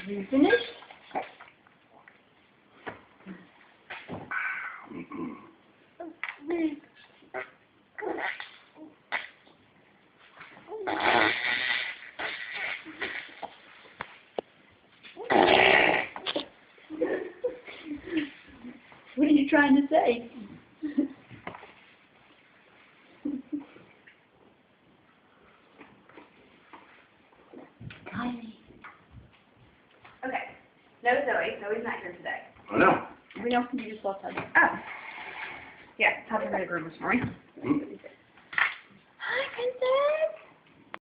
You finished? What are you trying to say? Okay. No, Zoe. Zoe's not here today. I know. We know you just lost touch. Oh. Yeah, have her in the room this morning. Hi, Princess.